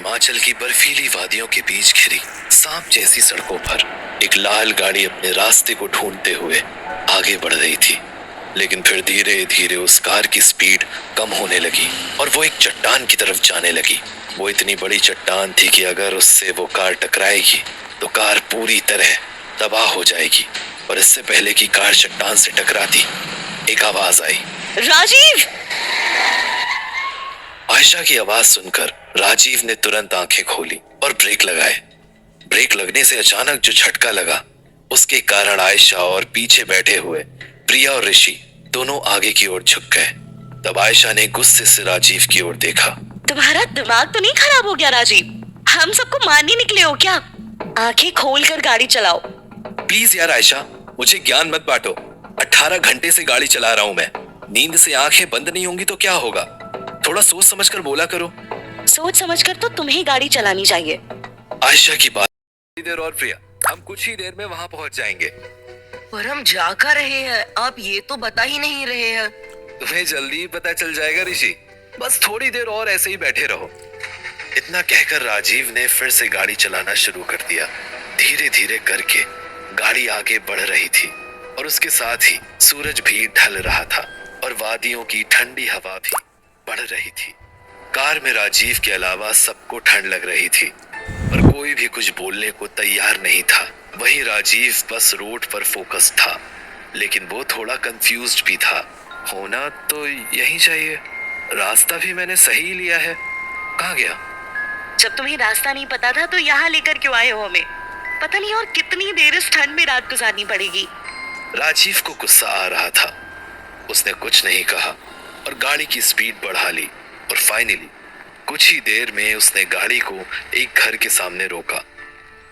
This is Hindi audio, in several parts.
हिमाचल की बर्फीली वादियों के बीच घिरी सांप जैसी सड़कों पर एक लाल गाड़ी अपने रास्ते को ढूंढते हुए आगे बढ़ रही थी। लेकिन फिर धीरे धीरे उस कार की स्पीड कम होने लगी और वो एक चट्टान की तरफ जाने लगी। वो इतनी बड़ी चट्टान थी कि अगर उससे वो कार टकराएगी तो कार पूरी तरह तबाह हो जाएगी। और इससे पहले कि कार चट्टान से टकराती, एक आवाज आई, राजीव! आयशा की आवाज सुनकर राजीव ने तुरंत आंखें खोली और ब्रेक लगाए। ब्रेक लगने से अचानक जो झटका लगा उसके कारण आयशा और पीछे बैठे हुए प्रिया और ऋषि दोनों आगे की ओर झुक गए। तब आयशा ने गुस्से से राजीव की ओर देखा। तुम्हारा दिमाग तो नहीं खराब हो गया राजीव? हम सबको मारने निकले हो क्या? आंखें खोल कर गाड़ी चलाओ। प्लीज यार आयशा, मुझे ज्ञान मत बांटो। 18 घंटे से गाड़ी चला रहा हूँ मैं। नींद से आंखें बंद नहीं होंगी तो क्या होगा? थोड़ा सोच समझकर बोला करो। सोच समझकर तो तुम्हें गाड़ी चलानी चाहिए। आयशा की बात। देर और प्रिया, हम कुछ ही देर में वहाँ पहुँच जाएंगे। पर हम जा कर रहे हैं, आप ये तो बता ही नहीं रहे हैं। तुम्हें जल्दी पता चल जाएगा ऋषि, बस थोड़ी देर और ऐसे ही बैठे रहो। इतना कहकर राजीव ने फिर से गाड़ी चलाना शुरू कर दिया। धीरे धीरे करके गाड़ी आगे बढ़ रही थी और उसके साथ ही सूरज भी ढल रहा था और वादियों की ठंडी हवा भी बढ़ रही थी। कार में राजीव के अलावा सबको ठंड लग रही थी और कोई भी कुछ बोलने को तैयार नहीं था। वहीं राजीव बस रोड पर फोकस था, लेकिन वो थोड़ा कंफ्यूज्ड भी था। होना तो यही चाहिए, रास्ता भी मैंने सही लिया है। कहाँ गया? जब तुम्हें रास्ता नहीं पता था तो यहाँ लेकर क्यों आए हो हमें? पता नहीं और कितनी देर इस ठंड में रात गुजारनी पड़ेगी। राजीव को गुस्सा आ रहा था। उसने कुछ नहीं कहा और गाड़ी की स्पीड बढ़ा ली और फाइनली कुछ ही देर में उसने गाड़ी को एक घर के सामने रोका।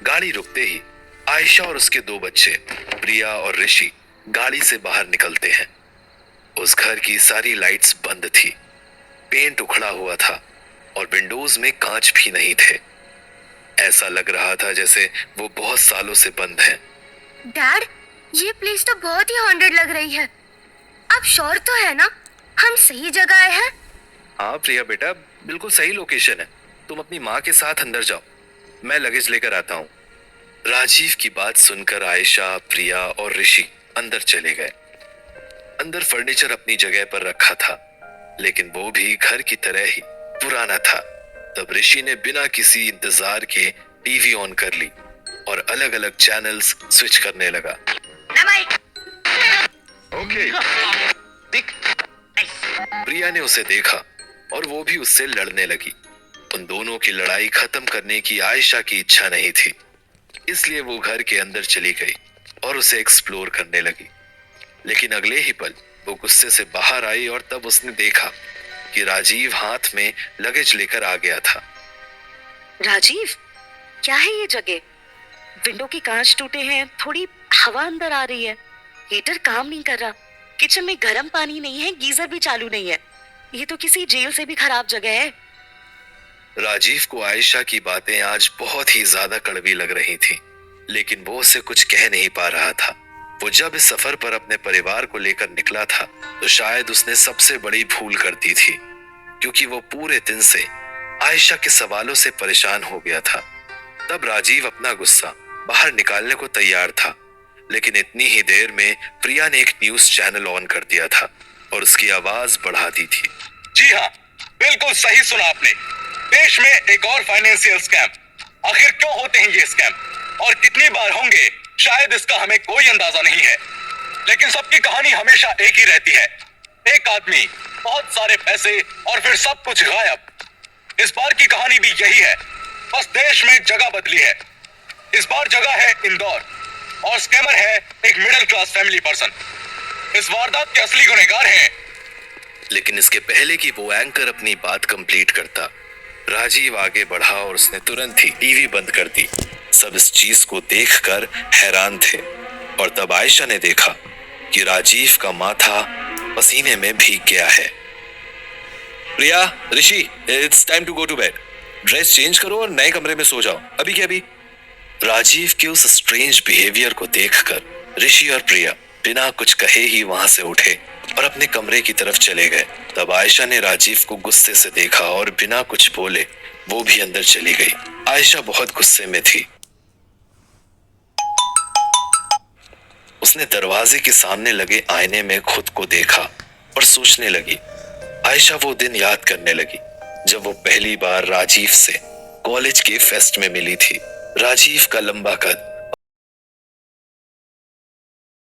गाड़ी रुकते ही आयशा और उसके दो बच्चे प्रिया और ऋषि गाड़ी से बाहर निकलते हैं। उस घर की सारी लाइट्स बंद थी, पेंट उखड़ा हुआ था और विंडोज में कांच भी नहीं थे। ऐसा लग रहा था जैसे वो बहुत सालों से बंद है। डैड, ये प्लेस तो बहुत ही हॉन्टेड लग रही है। आप श्योर तो है ना हम सही जगह आए हैं? हाँ प्रिया बेटा, बिल्कुल सही लोकेशन है। तुम अपनी माँ के साथ अंदर जाओ, मैं लगेज लेकर आता हूँ। राजीव की बात सुनकर आयशा, प्रिया और ऋषि अंदर चले गए। अंदर फर्नीचर अपनी जगह पर रखा था, लेकिन वो भी घर की तरह ही पुराना था। तब ऋषि ने बिना किसी इंतजार के टीवी ऑन कर ली और अलग अलग चैनल्स स्विच करने लगा। ओके। प्रिया ने उसे देखा और वो भी उससे लड़ने लगी। उन दोनों की लड़ाई खत्म करने की आयशा की इच्छा नहीं थी, इसलिए वो घर के अंदर चली गई और उसे एक्सप्लोर करने लगी। लेकिन अगले ही पल वो गुस्से से बाहर आई और तब उसने देखा कि राजीव हाथ में लगेज लेकर आ गया था। राजीव, क्या है ये जगह? विंडो के कांच टूटे हैं, थोड़ी हवा अंदर आ रही है, हीटर काम नहीं कर रहा, किचन में गर्म पानी नहीं है, गीजर भी चालू नहीं है। ये तो किसी जेल से भी खराब जगह है। राजीव को आयशा की बातें आज बहुत ही ज्यादा कड़वी लग रही थी, लेकिन वो उससे कुछ कह नहीं पा रहा था। वो जब इस सफर पर अपने परिवार को लेकर निकला था तो शायद उसने सबसे बड़ी भूल कर दी थी, क्योंकि वो पूरे दिन से आयशा के सवालों से परेशान हो गया था। तब राजीव अपना गुस्सा बाहर निकालने को तैयार था, लेकिन इतनी ही देर में प्रिया ने एक न्यूज चैनल ऑन कर दिया था और उसकी आवाज बढ़ा दी थी। जी हाँ, बिल्कुल सही सुना आपने। देश में एक और फाइनेंशियल स्कैम। आखिर क्यों होते हैं ये स्कैम और कितनी बार होंगे, शायद इसका हमें कोई अंदाजा नहीं है, लेकिन सबकी कहानी हमेशा एक ही रहती है। एक आदमी, बहुत सारे पैसे और फिर सब कुछ गायब। इस बार की कहानी भी यही है, बस देश में जगह बदली है। इस बार जगह है इंदौर और स्कैमर है एक मिडिल क्लास फैमिली पर्सन। इस वारदात के असली गुनहगार हैं। लेकिन इसके पहले कि वो एंकर अपनी बात कंप्लीट करता, राजीव आगे बढ़ा और उसने तुरंत ही टीवी बंद कर दी। सब इस चीज को देखकर हैरान थे और तब आयशा ने देखा कि राजीव का माथा पसीने में भीग गया है। Priya, Rishi, it's time to go to bed. Dress change करो और नए कमरे में सो जाओ, अभी के अभी। राजीव के उस स्ट्रेंज बिहेवियर को देखकर ऋषि और प्रिया बिना कुछ कहे ही वहां से उठे और अपने कमरे की तरफ चले गए। तब आयशा ने राजीव को गुस्से से देखा और बिना कुछ बोले वो भी अंदर चली गई। आयशा बहुत गुस्से में थी। उसने दरवाजे के सामने लगे आईने में खुद को देखा और सोचने लगी। आयशा वो दिन याद करने लगी जब वो पहली बार राजीव से कॉलेज के फेस्ट में मिली थी। राजीव का लंबा कद,